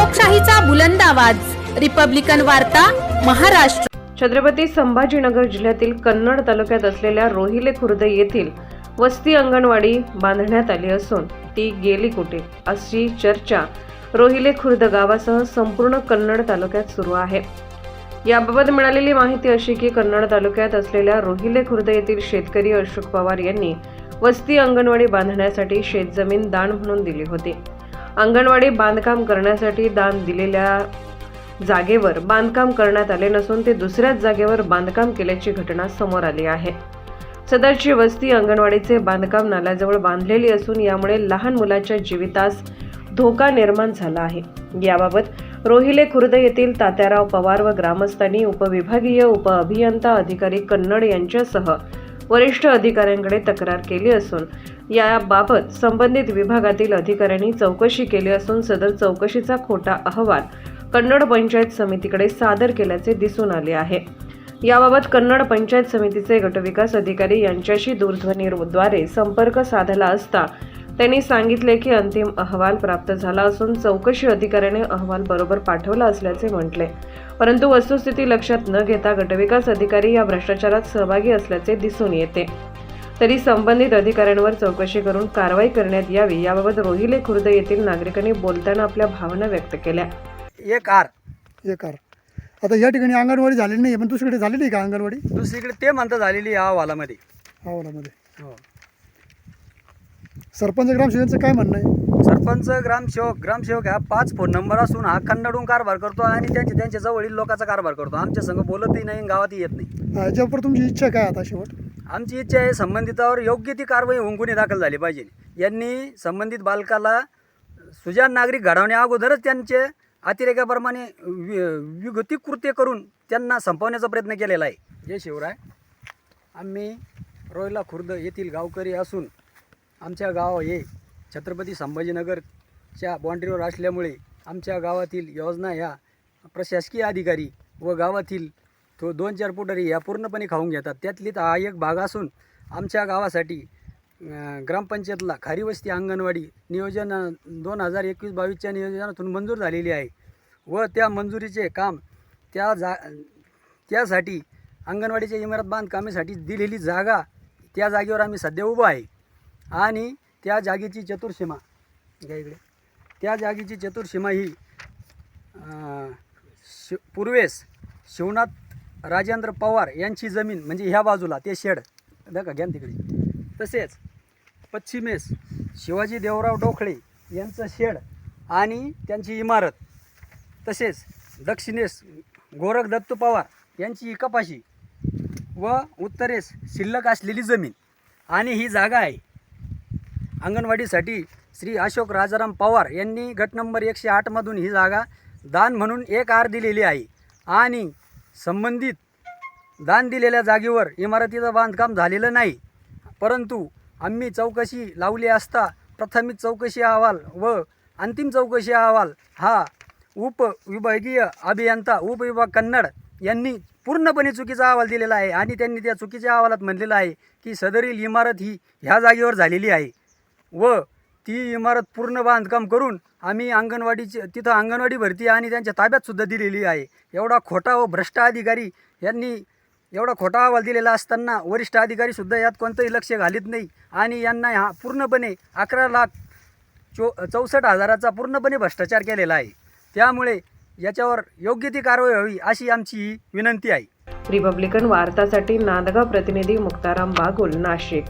लोकशाहीचा बुलंद आवाज, रिपब्लिकन वार्ता, महाराष्ट्र। छत्रपती संभाजीनगर जिल्ह्यातील कन्नड तालुक्यात असलेल्या रोहिले खुर्द येथील वस्ती अंगणवाडी बांधण्यात आली असून ती गेली कुठे अशी चर्चा रोहिले खुर्द गावासह संपूर्ण कन्नड तालुक्यात सुरू आहे। याबाबत मिळालेली माहिती अशी की कन्नड तालुक्यात असलेल्या रोहिले खुर्द येथील शेतकरी अशोक पवार यांनी वस्ती अंगणवाडी बांधण्यासाठी शेतजमीन दान म्हणून दिली होती। अंगणवाडी बांधकाम करण्यासाठी दान दिलेल्या जागेवर बांधकाम करण्यात आले नसून ते दुसऱ्याच जागेवर बांधकाम केल्याची घटना समोर आली आहे। सदरची वस्ती अंगणवाडीचे बांधकाम नाल्याजवळ बांधलेली असून यामुळे लहान मुलाच्या जीवितास धोका निर्माण झाला आहे। याबाबत रोहिले खुर्द येथील तात्याराव पवार व ग्रामस्थांनी उपविभागीय उपअभियंता अधिकारी कन्नड यांच्यासह वरिष्ठ अधिकाऱ्यांकडे तक्रार केली असून याबाबत संबंधित विभागातील अधिकाऱ्यांनी चौकशी केली असून सदर चौकशीचा खोटा अहवाल कन्नड पंचायत समितीकडे सादर केल्याचे दिसून आले आहे। याबाबत कन्नड पंचायत समितीचे गटविकास अधिकारी यांच्याशी दूरध्वनीद्वारे संपर्क साधला असता त्यांनी सांगितले की अंतिम अहवाल प्राप्त झाला असून चौकशी अधिकाऱ्याने अहवाल बरोबर पाठवला असल्याचे म्हटले, परंतु वस्तुस्थिती लक्षात न घेता गटविकास अधिकारी या भ्रष्टाचारात सहभागी असल्याचे दिसून येते। तरी संबंधित अधिकाऱ्यांवर चौकशी करून कारवाई करण्यात यावी याबाबत रोहिले खुर्द येथील नागरिकांनी बोलताना आपल्या भावना व्यक्त केल्या। एक आर आता या ठिकाणी अंगणवाडी झालेली नाही, पण दुसरीकडे झालेली आहे का अंगणवाडी? दुसरीकडे ते म्हणता झालेली या अहवालामध्ये। हो, सरपंच ग्रामसेवकांचं काय म्हणणं आहे? सरपंच ग्रामसेवक हा 5 फोन नंबर असून हा कन्नडून कारभार करतो आणि त्यांच्या जवळील लोकांचा कारभार करतो। आमच्या संघ बोलतही नाही, गावातही येत नाही। याच्यावर तुमची इच्छा काय आता शेवट? आमची इच्छा आहे संबंधितावर योग्य ती कारवाई होऊन गुन्हे दाखल झाले पाहिजे। यांनी संबंधित बालकाला सुजाण नागरिक घडवण्या अगोदरच त्यांचे अतिरेकाप्रमाणे विघटित कृत्य करून त्यांना संपवण्याचा प्रयत्न केलेला आहे। जय शिवराय। आम्ही रोहिला खुर्द येथील गावकरी असून आमच्या गाव हे छत्रपती संभाजीनगरच्या बाँड्रीवर असल्यामुळे आमच्या गावातील योजना ह्या प्रशासकीय अधिकारी व गावातील 2-4 पुढारी ह्या पूर्णपणे खाऊन घेतात। त्यातलीच हा एक भाग असून आमच्या गावासाठी ग्रामपंचायतला खारी वस्ती अंगणवाडी नियोजन 2021-22च्या नियोजनातून मंजूर झालेली आहे व त्या मंजुरीचे काम त्यासाठी अंगणवाडीच्या इमारत बांधकामासाठी दिलेली जागा त्या जागेवर आम्ही सध्या उभा आहे आणि त्या जागेची चतुर्सीमा त्या जागेची चतुर्सीमा ही पूर्वेस शिवनाथ राजेंद्र पवार यांची जमीन म्हणजे ह्या बाजूला ते शेड बघा घ्या तिकडे, तसेच पश्चिमेस शिवाजी देवराव डोखळे यांचं शेड आणि त्यांची इमारत, तसेच दक्षिणेस गोरख दत्तू पवार यांची कपाशी व उत्तरेस शिल्लक असलेली जमीन आणि ही जागा आहे अंगणवाडीसाठी श्री अशोक राजाराम पवार यांनी गट नंबर 108 मधून ही जागा दान म्हणून 1 आर दिलेली आहे आणि संबंधित दान दिलेल्या जागेवर इमारतीचं बांधकाम झालेलं नाही। परंतु आम्ही चौकशी लावली असता प्राथमिक चौकशी अहवाल व अंतिम चौकशी अहवाल हा उपविभागीय अभियंता उपविभाग कन्नड यांनी पूर्णपणे चुकीचा अहवाल दिलेला आहे आणि त्यांनी त्या चुकीच्या अहवालात म्हणलेलं आहे की सदरील इमारत ही ह्या जागेवर झालेली आहे व ती इमारत पूर्ण बांधकाम करून आम्ही तिथं अंगणवाडी भरती आणि त्यांच्या ताब्यातसुद्धा दिलेली आहे। एवढा खोटा व भ्रष्ट अधिकारी यांनी एवढा खोटा अहवाल दिलेला असताना वरिष्ठ अधिकारीसुद्धा यात कोणतंही लक्ष घालीत नाही आणि यांना हा पूर्णपणे 11,64,000चा पूर्णपणे भ्रष्टाचार केलेला आहे। त्यामुळे याच्यावर योग्य ती कारवाई व्हावी अशी आमची विनंती आहे। रिपब्लिकन वार्तासाठी नांदगाव प्रतिनिधी मुक्ताराम बागुल, नाशिक।